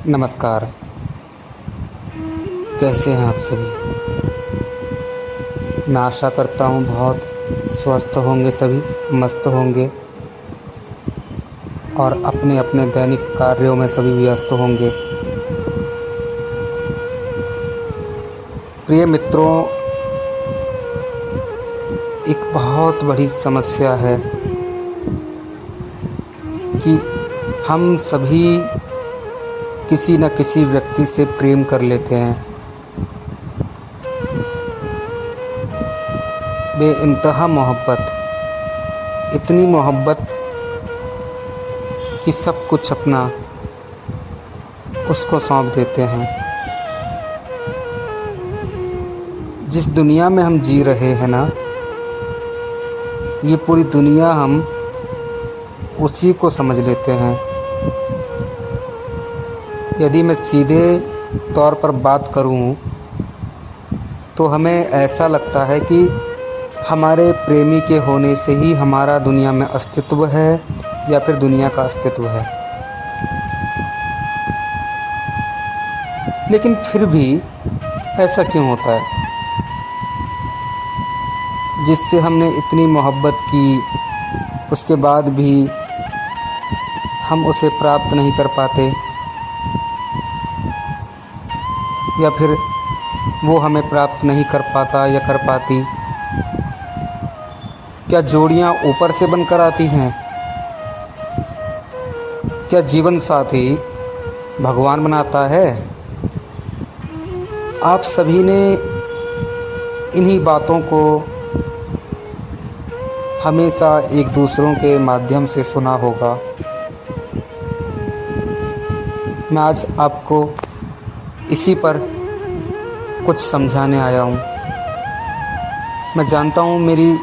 नमस्कार। कैसे हैं आप सभी? मैं आशा करता हूँ बहुत स्वस्थ होंगे, सभी मस्त होंगे और अपने अपने दैनिक कार्यों में सभी व्यस्त होंगे। प्रिय मित्रों, एक बहुत बड़ी समस्या है कि हम सभी किसी न किसी व्यक्ति से प्रेम कर लेते हैं। बेइंतहा मोहब्बत, इतनी मोहब्बत कि सब कुछ अपना उसको सौंप देते हैं। जिस दुनिया में हम जी रहे हैं ना, ये पूरी दुनिया हम उसी को समझ लेते हैं। यदि मैं सीधे तौर पर बात करूं तो हमें ऐसा लगता है कि हमारे प्रेमी के होने से ही हमारा दुनिया में अस्तित्व है या फिर दुनिया का अस्तित्व है। लेकिन फिर भी ऐसा क्यों होता है? जिससे हमने इतनी मोहब्बत की, उसके बाद भी हम उसे प्राप्त नहीं कर पाते, या फिर वो हमें प्राप्त नहीं कर पाता या कर पाती। क्या जोड़ियां ऊपर से बनकर आती हैं? क्या जीवन साथी भगवान बनाता है? आप सभी ने इन्हीं बातों को हमेशा एक दूसरों के माध्यम से सुना होगा। मैं आज आपको इसी पर कुछ समझाने आया हूँ। मैं जानता हूँ मेरी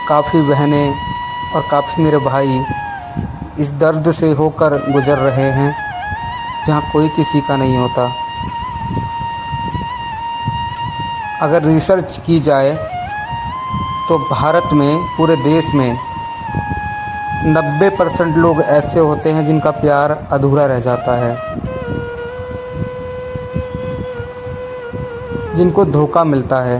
काफ़ी बहनें और काफ़ी मेरे भाई इस दर्द से होकर गुज़र रहे हैं जहाँ कोई किसी का नहीं होता। अगर रिसर्च की जाए तो भारत में, पूरे देश में 90% लोग ऐसे होते हैं जिनका प्यार अधूरा रह जाता है, जिनको धोखा मिलता है।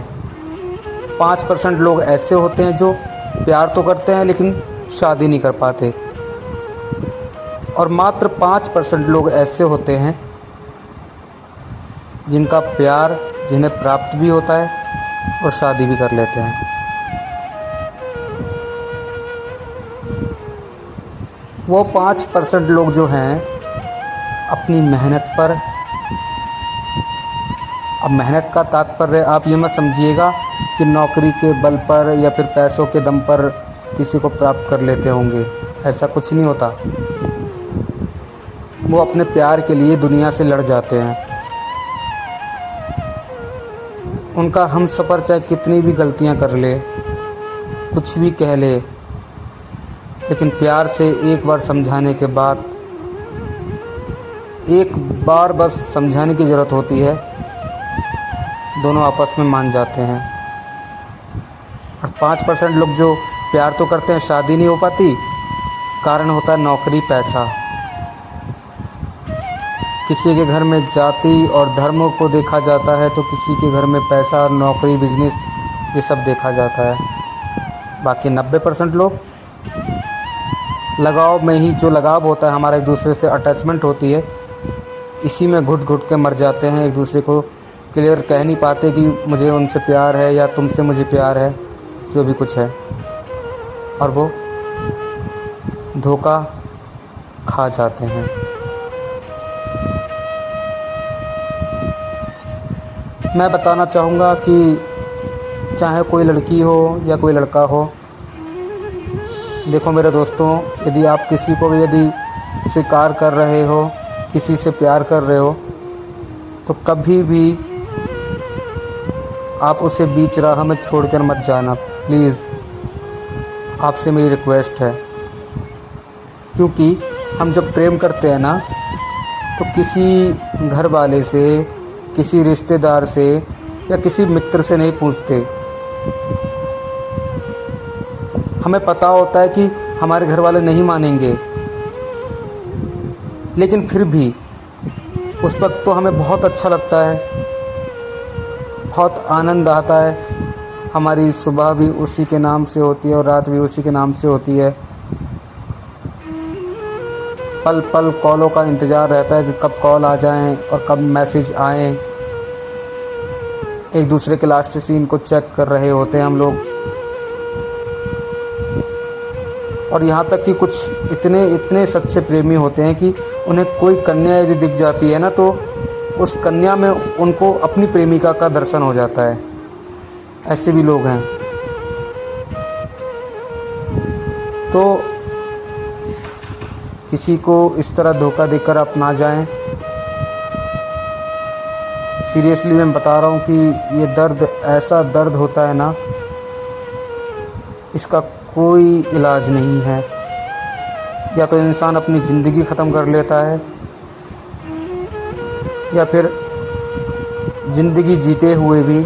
5% लोग ऐसे होते हैं जो प्यार तो करते हैं लेकिन शादी नहीं कर पाते, और मात्र 5% लोग ऐसे होते हैं जिनका प्यार, जिन्हें प्राप्त भी होता है और शादी भी कर लेते हैं। वो 5% लोग जो हैं अपनी मेहनत पर, अब मेहनत का तात्पर्य आप ये मत समझिएगा कि नौकरी के बल पर या फिर पैसों के दम पर किसी को प्राप्त कर लेते होंगे। ऐसा कुछ नहीं होता। वो अपने प्यार के लिए दुनिया से लड़ जाते हैं। उनका हम सफ़र चाहे कितनी भी गलतियां कर ले, कुछ भी कह ले, लेकिन प्यार से एक बार समझाने के बाद, एक बार बस समझाने की ज़रूरत होती है, दोनों आपस में मान जाते हैं। और 5% लोग जो प्यार तो करते हैं, शादी नहीं हो पाती, कारण होता है नौकरी, पैसा। किसी के घर में जाति और धर्म को देखा जाता है तो किसी के घर में पैसा, नौकरी, बिजनेस, ये सब देखा जाता है। बाकी 90% लोग लगाव में ही, जो लगाव होता है हमारा एक दूसरे से, अटैचमेंट होती है, इसी में घुट घुट के मर जाते हैं। एक दूसरे को क्लियर कह नहीं पाते कि मुझे उनसे प्यार है या तुमसे मुझे प्यार है, जो भी कुछ है, और वो धोखा खा जाते हैं। मैं बताना चाहूँगा कि चाहे कोई लड़की हो या कोई लड़का हो, देखो मेरे दोस्तों, यदि आप किसी को यदि स्वीकार कर रहे हो, किसी से प्यार कर रहे हो, तो कभी भी आप उसे बीच राह में छोड़कर मत जाना, प्लीज़। आपसे मेरी रिक्वेस्ट है, क्योंकि हम जब प्रेम करते हैं ना, तो किसी घर वाले से, किसी रिश्तेदार से या किसी मित्र से नहीं पूछते। हमें पता होता है कि हमारे घर वाले नहीं मानेंगे, लेकिन फिर भी उस वक्त तो हमें बहुत अच्छा लगता है, बहुत आनंद आता है। हमारी सुबह भी उसी के नाम से होती है और रात भी उसी के नाम से होती है। पल पल कॉलों का इंतज़ार रहता है कि कब कॉल आ जाएं और कब मैसेज आएं। एक दूसरे के लास्ट सीन को चेक कर रहे होते हैं हम लोग। और यहाँ तक कि कुछ इतने इतने सच्चे प्रेमी होते हैं कि उन्हें कोई कन्या यदि दिख जाती है ना, तो उस कन्या में उनको अपनी प्रेमिका का दर्शन हो जाता है। ऐसे भी लोग हैं। तो किसी को इस तरह धोखा देकर आप ना जाएं। सीरियसली मैं बता रहा हूँ कि ये दर्द ऐसा दर्द होता है ना, इसका कोई इलाज नहीं है। या तो इंसान अपनी ज़िंदगी ख़त्म कर लेता है या फिर ज़िंदगी जीते हुए भी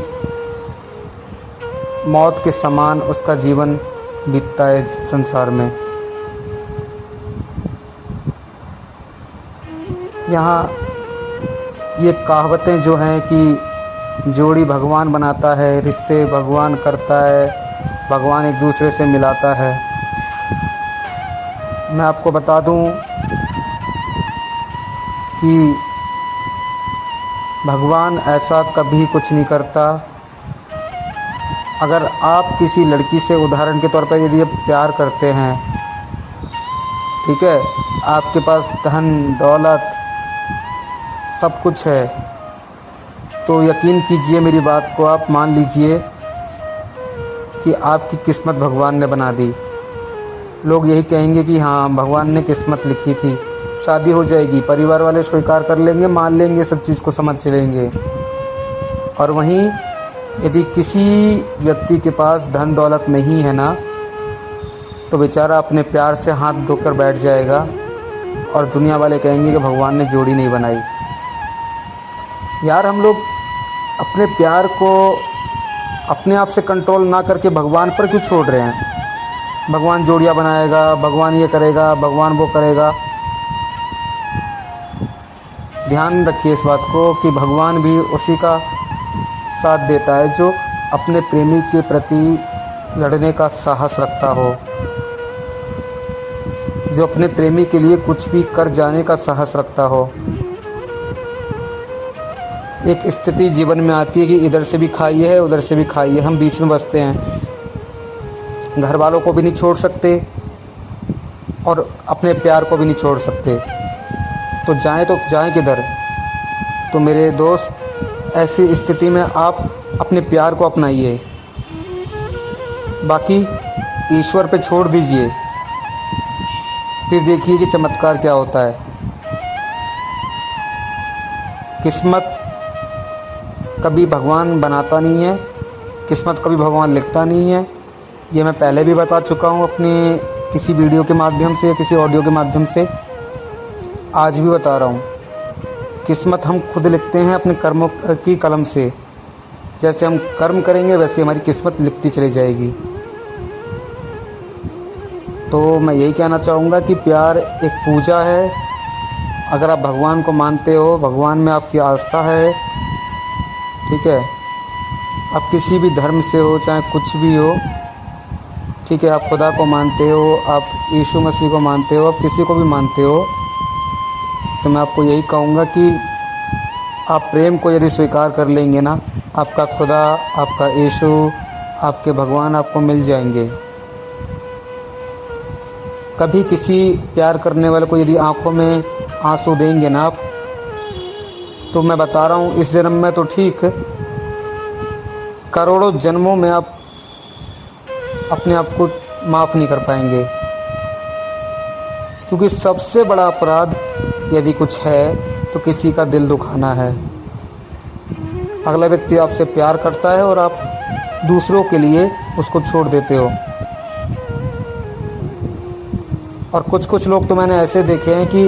मौत के समान उसका जीवन बीतता है संसार में। यहाँ ये कहावतें जो हैं कि जोड़ी भगवान बनाता है, रिश्ते भगवान करता है, भगवान एक दूसरे से मिलाता है। मैं आपको बता दूं कि भगवान ऐसा कभी कुछ नहीं करता। अगर आप किसी लड़की से उदाहरण के तौर पर यदि आप प्यार करते हैं, ठीक है, आपके पास धन दौलत सब कुछ है, तो यकीन कीजिए मेरी बात को, आप मान लीजिए कि आपकी किस्मत भगवान ने बना दी। लोग यही कहेंगे कि हाँ भगवान ने किस्मत लिखी थी, शादी हो जाएगी, परिवार वाले स्वीकार कर लेंगे, मान लेंगे, सब चीज़ को समझ लेंगे। और वहीं यदि किसी व्यक्ति के पास धन दौलत नहीं है ना, तो बेचारा अपने प्यार से हाथ धोकर बैठ जाएगा और दुनिया वाले कहेंगे कि भगवान ने जोड़ी नहीं बनाई। यार हम लोग अपने प्यार को अपने आप से कंट्रोल ना करके भगवान पर क्यों छोड़ रहे हैं? भगवान जोड़ियाँ बनाएगा, भगवान ये करेगा, भगवान वो करेगा। ध्यान रखिए इस बात को कि भगवान भी उसी का साथ देता है जो अपने प्रेमी के प्रति लड़ने का साहस रखता हो, जो अपने प्रेमी के लिए कुछ भी कर जाने का साहस रखता हो। एक स्थिति जीवन में आती है कि इधर से भी खाइए है, उधर से भी खाइए, हम बीच में बसते हैं। घर वालों को भी नहीं छोड़ सकते और अपने प्यार को भी नहीं छोड़ सकते, तो जाएं किधर? तो मेरे दोस्त, ऐसी स्थिति में आप अपने प्यार को अपनाइए, बाकी ईश्वर पे छोड़ दीजिए, फिर देखिए कि चमत्कार क्या होता है। किस्मत कभी भगवान बनाता नहीं है, किस्मत कभी भगवान लिखता नहीं है। ये मैं पहले भी बता चुका हूँ अपने किसी वीडियो के माध्यम से, किसी ऑडियो के माध्यम से, आज भी बता रहा हूँ। किस्मत हम खुद लिखते हैं अपने कर्मों की कलम से। जैसे हम कर्म करेंगे वैसे हमारी किस्मत लिखती चली जाएगी। तो मैं यही कहना चाहूँगा कि प्यार एक पूजा है। अगर आप भगवान को मानते हो, भगवान में आपकी आस्था है, ठीक है, आप किसी भी धर्म से हो, चाहे कुछ भी हो, ठीक है, आप खुदा को मानते हो, आप यीशु मसीह को मानते हो, आप किसी को भी मानते हो, तो मैं आपको यही कहूँगा कि आप प्रेम को यदि स्वीकार कर लेंगे ना, आपका खुदा, आपका यीशु, आपके भगवान आपको मिल जाएंगे। कभी किसी प्यार करने वाले को यदि आंखों में आंसू देंगे ना आप, तो मैं बता रहा हूँ इस जन्म में तो ठीक, करोड़ों जन्मों में आप अपने आप को माफ़ नहीं कर पाएंगे। क्योंकि सबसे बड़ा अपराध यदि कुछ है तो किसी का दिल दुखाना है। अगला व्यक्ति आपसे प्यार करता है और आप दूसरों के लिए उसको छोड़ देते हो। और कुछ लोग तो मैंने ऐसे देखे हैं कि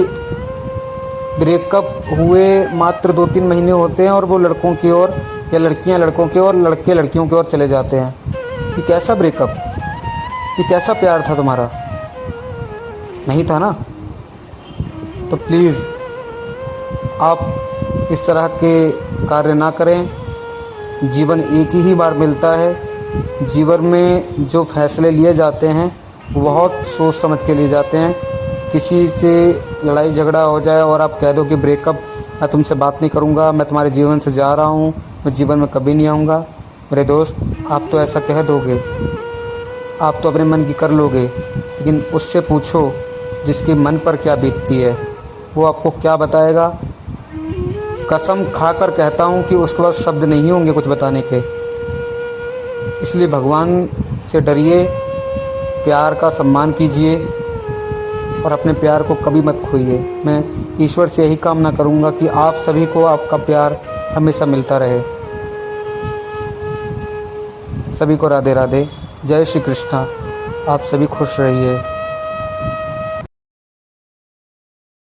ब्रेकअप हुए मात्र 2-3 महीने होते हैं और वो लड़कों की ओर, या लड़कियां लड़कों की ओर, लड़के लड़कियों की ओर चले जाते हैं। ये कैसा ब्रेकअप, ये कैसा प्यार था तुम्हारा? नहीं था ना? तो प्लीज़ आप इस तरह के कार्य ना करें। जीवन एक ही बार मिलता है। जीवन में जो फैसले लिए जाते हैं वो बहुत सोच समझ के लिए जाते हैं। किसी से लड़ाई झगड़ा हो जाए और आप कह दो कि ब्रेकअप, मैं तुमसे बात नहीं करूँगा, मैं तुम्हारे जीवन से जा रहा हूँ, मैं जीवन में कभी नहीं आऊँगा, मेरे दोस्त आप तो ऐसा कह दोगे, आप तो अपने मन की कर लोगे, लेकिन उससे पूछो जिसके मन पर क्या बीतती है, वो आपको क्या बताएगा। कसम खाकर कहता हूँ कि उसके पास शब्द नहीं होंगे कुछ बताने के। इसलिए भगवान से डरिए, प्यार का सम्मान कीजिए और अपने प्यार को कभी मत खोइए। मैं ईश्वर से यही कामना करूँगा कि आप सभी को आपका प्यार हमेशा मिलता रहे। सभी को राधे राधे, जय श्री कृष्णा। आप सभी खुश रहिए।